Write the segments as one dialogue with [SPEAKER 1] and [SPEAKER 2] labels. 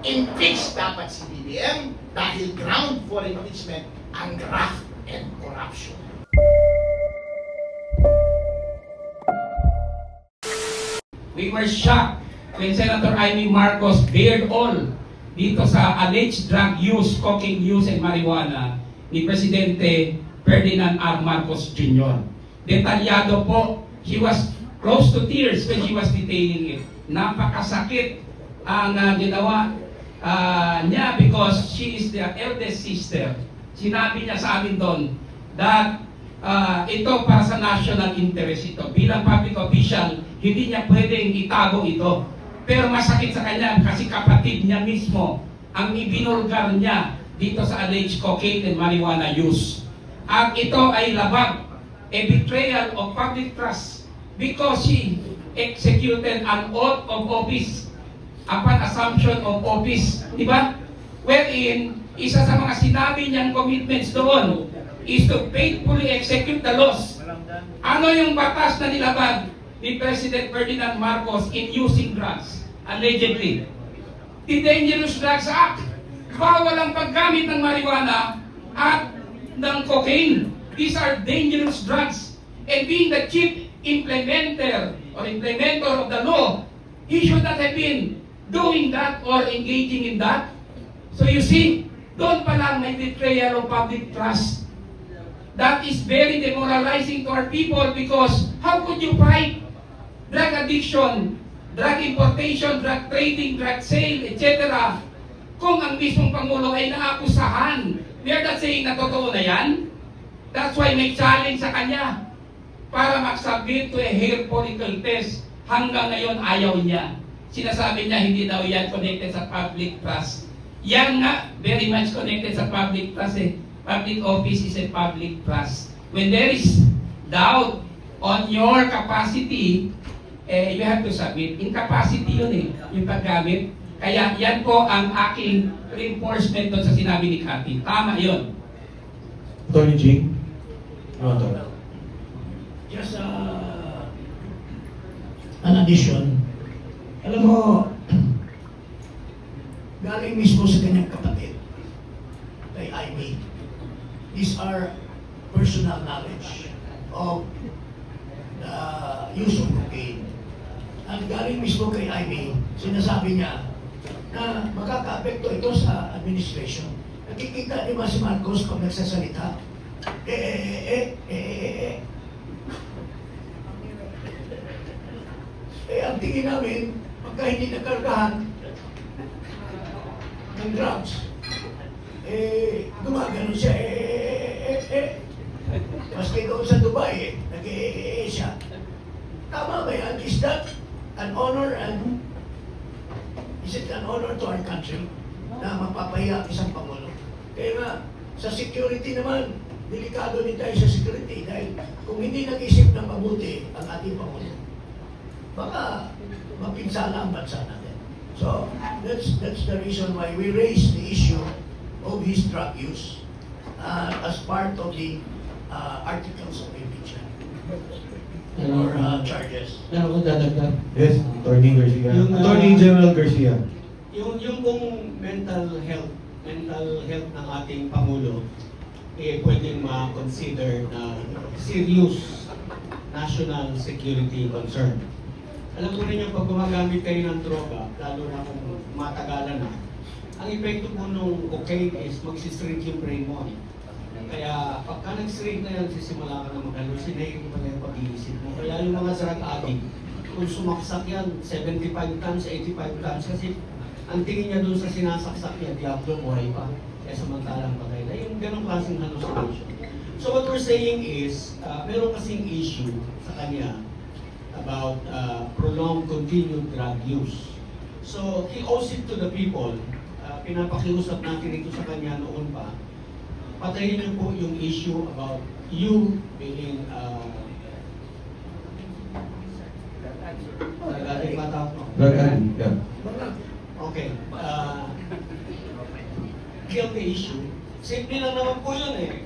[SPEAKER 1] impeach dapat si BBM dahil ground for impeachment ang graft and corruption.
[SPEAKER 2] We were shocked when Senator Amy Marcos bared all dito sa alleged drug use, cocaine use, and marijuana ni Presidente Ferdinand R. Marcos Jr. Detalyado po, she was close to tears when she was detailing it. Napakasakit ang ginawa niya because she is the eldest sister. Sinabi niya sa amin doon that ito para sa national interest ito. Bilang public official, hindi niya pwedeng itago ito. Pero masakit sa kanya kasi kapatid niya mismo ang ibinulgar niya dito sa alleged cocaine and marijuana use. At ito ay labag, a betrayal of public trust because she executed an oath of office upon assumption of office. Diba? Wherein, isa sa mga sinabi niyang commitments doon is to faithfully execute the laws. Ano yung batas na nilabag ni President Ferdinand Marcos in using drugs, allegedly? The Dangerous Drugs Act. Bawal ang paggamit ng marijuana at ng cocaine. These are dangerous drugs. And being the chief implementer of the law, he should not have been doing that or engaging in that. So you see, doon pa lang may betrayal of public trust. That is very demoralizing to our people because how could you fight drug addiction, drug importation, drug trading, drug sale, etc. kung ang mismong Pangulo ay naakusahan? We are not saying na totoo na yan. That's why may challenge sa kanya para mag-submit to a hair follicle test. Hanggang ngayon ayaw niya. Sinasabi niya hindi daw yan connected sa public trust. Yan nga, very much connected sa public trust eh. Public office is a public trust. When there is doubt on your capacity, you have to submit. Incapacity yun eh, yung paggamit. Kaya yan po ang aking reinforcement doon sa sinabi ni Cathy. Tama yun.
[SPEAKER 3] Attorney G?
[SPEAKER 4] Just an addition. Alam mo, galing mismo sa kanyang kapatid, kay Amy. These are personal knowledge of the use of cocaine. Ang galing mismo kay Amy, sinasabi niya na makaka-apekto ito sa administration. Nakikita di ba si Marcos kung nagsasalita? Ang tingin namin, pagka hindi nakargahan ng drugs, gumagano siya, maski doon sa Dubai, siya. Tama ba yan? Is that an honor and is it an honor to our country na mapapahiya isang Pangulo? Kaya nga, sa security naman, delikado din tayo sa security dahil kung hindi nag-isip ng mabuti ang ating Pangulo, baka mapinsala ang bansa natin. So, that's the reason why we raised the issue of his drug use as part of the articles of impeachment or charges.
[SPEAKER 5] Ano kung dadagdag?
[SPEAKER 3] Yes, Attorney Garcia. Attorney General Garcia.
[SPEAKER 5] Yung kung mental health ng ating Pangulo, pwedeng ma-consider na serious national security concern. Alam ko rin yung pag gumagamit kayo ng droga, lalo na kung matagalan na, ang epekto po nung cocaine is magsishrink yung brain mo. Kaya pagka nag-shrink na yan, sisimula ka na mag-hallucinate, pa na yung pag-iisip mo. Kaya yung mga drug addict, kung sumaksak yan, 75 tons, 85 tons, kasi ang tingin niya dun sa sinasaksak niya, diablo, buhay pa. Kaya samantalang patay na yung ganong klaseng hallucination. So what we're saying is, meron kasing issue sa kanya about prolonged continued drug use. So he owes it to the people. Pinapakiusap natin ito sa kanya noon pa. Patayin niyo po yung issue about you being nagaling mata ko. Okay. Kill the issue. Simple lang naman po yun eh.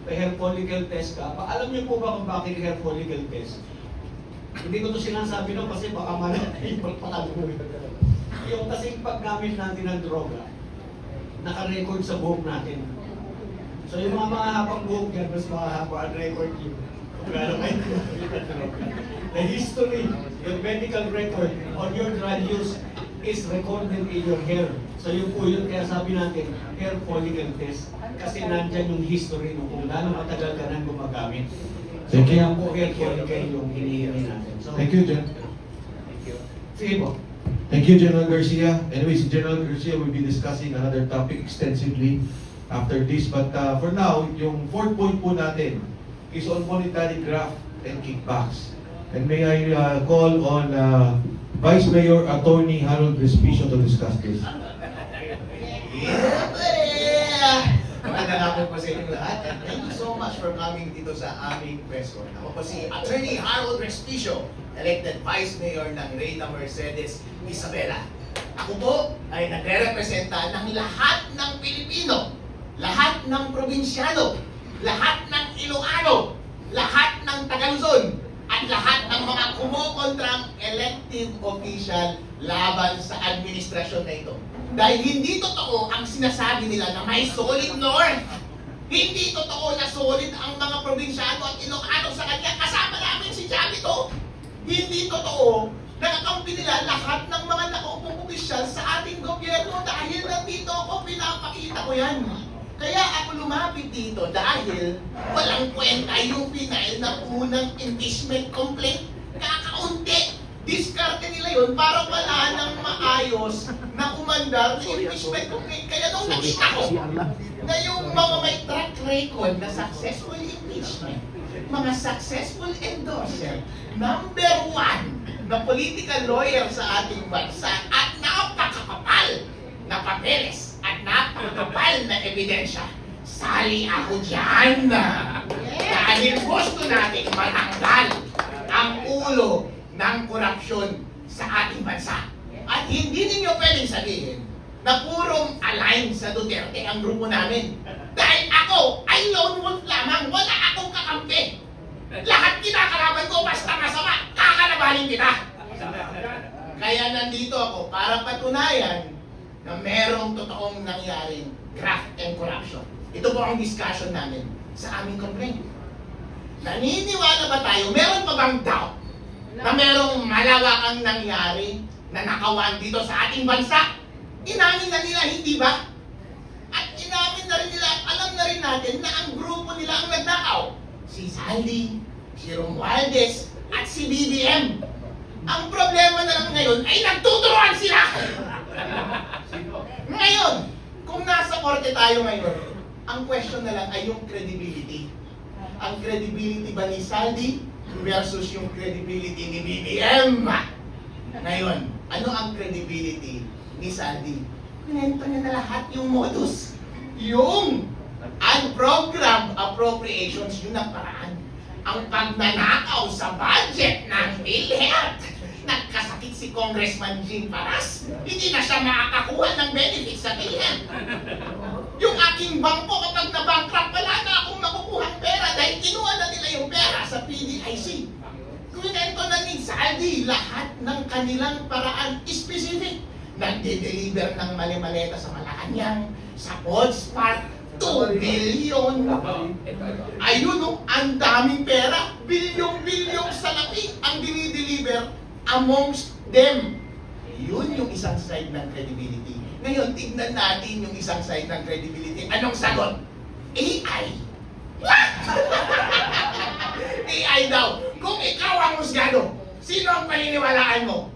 [SPEAKER 5] May hair follicle test ka. Alam niyo po ba kung bakit hair follicle test? Hindi ko to sinasabi no kasi baka malaki yung pagpakaluwi. yung kasing paggamit natin ng droga, naka-record sa buhok natin. So yung mga habang buhok yan, mas mahahaba ang record yun. Kung gano'n kayo ng droga. The history, your medical record on your drug use is recorded in your hair. So yun po yun, kaya sabi natin, hair follicle test. Kasi nandyan yung history mo kung gaano matagal ka nang gumagamit. So
[SPEAKER 3] Thank you.
[SPEAKER 5] kaya po hair follicle yung hinihingi natin. So,
[SPEAKER 3] Thank you, Gen.
[SPEAKER 5] sige po.
[SPEAKER 3] Thank you, General Garcia. Anyways, General Garcia will be discussing another topic extensively after this. But for now, yung fourth point po natin is on monetary graft and kickbacks. And may I call on Vice Mayor Attorney Harold Respicio to discuss this.
[SPEAKER 1] Magandang hapon po sa inyo lahat and thank you so much for coming dito sa aming press con. Ako po si Attorney Harold Respicio, elected Vice Mayor ng Reyna Mercedes Isabela. Ako po ay nagre-representa ng lahat ng Pilipino, lahat ng probinsyano, lahat ng Ilocano, lahat ng Tagaluzon, at lahat ng mga kumukontrang elective official laban sa administrasyon na ito. Dahil hindi totoo ang sinasabi nila na may solid north. Hindi totoo na solid ang mga probinsyano at Ilocano sa kanya. Kasama namin si Javito. Hindi totoo na kakampi nila lahat ng mga nakaupong opisyal sa ating gobyerno dahil nandito ako, pinapakita ko yan. Kaya ako lumapit dito dahil walang kwenta yung final na unang impeachment complaint. Kakaunti. Diskarte nila yun para wala nang maayos na umandar na impeachment complaint. Kaya nung nakita ko na yung mga may track record na successful impeachment, mga successful endorser, number one na political lawyer sa ating bansa at napakakapal na papeles at napakakapal na ebidensya, sali ako dyan. Dahil gusto natin matanggal ang ulo ng korupsyon sa ating bansa. At hindi ninyo pwedeng sabihin na purong align sa Duterte ang grupo namin. Dahil ako ay lone wolf lamang, wala akong kakampi. Lahat kinakalaban ko basta masama, kakalabanin kita. Kaya nandito ako para patunayan na merong totoong nangyaring graft and corruption. Ito po ang discussion namin sa aming complaint. Naniniwala ba tayo, meron pa bang doubt na merong malawakang nangyari na nakawan dito sa ating bansa? Inamin na nila, hindi ba? At inamin na rin nila, alam na rin natin na ang grupo nila ang nagnakaw. Si Saldi, si Romualdez, at si BBM. Ang problema na lang ngayon ay nagtuturuan sila! Ngayon, kung nasa korte tayo ngayon, ang question na lang ay yung credibility. Ang credibility ba ni Saldi versus yung credibility ni BBM? Ngayon, ano ang credibility ni Saldi? Pinento niya na lahat yung modus. Yung unprogrammed appropriations, yun ang paraan. Ang pagnanakaw sa budget ng PhilHealth. Nagkasakit si Congressman Jing Paras. Hindi na siya makakakuha ng benefits sa PhilHealth. Yung aking bangko kapag na-bankrupt, wala na akong makukuhang pera dahil kinuha na nila yung pera sa PDIC. Kwento na ni Saldi lahat ng kanilang paraan specific. Nagde-deliver ng mali-maleta sa Malacanang, sa Podsmart, 2 billion. Ayun o, ang daming pera. Bilyong-bilyong salapi ang dinideliver amongst them. Yun yung isang side ng credibility. Ngayon, tignan natin yung isang side ng credibility. Anong sagot? AI. AI daw. Kung ikaw ang husgado, sino ang paniniwalaan mo?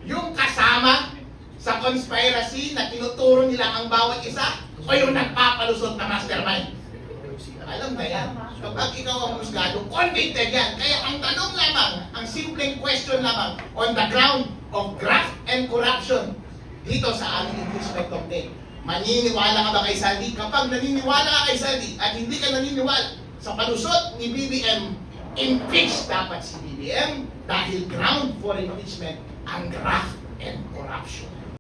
[SPEAKER 1] Yung kasama sa conspiracy na tinuturo nila ang bawat isa o yung nagpapalusot na mastermind? Alam na yan. Kapag ikaw ang husgado, convicted yan. Kaya ang tanong lamang, ang simpleng question lamang, on the ground of graft and corruption, dito sa aming impeachment complaint, maniniwala ka ba kay Saldi? Kapag naniniwala ka kay Saldi at hindi ka naniniwala sa palusot ni BBM, impeach dapat si BBM dahil ground for impeachment ang graft and corruption.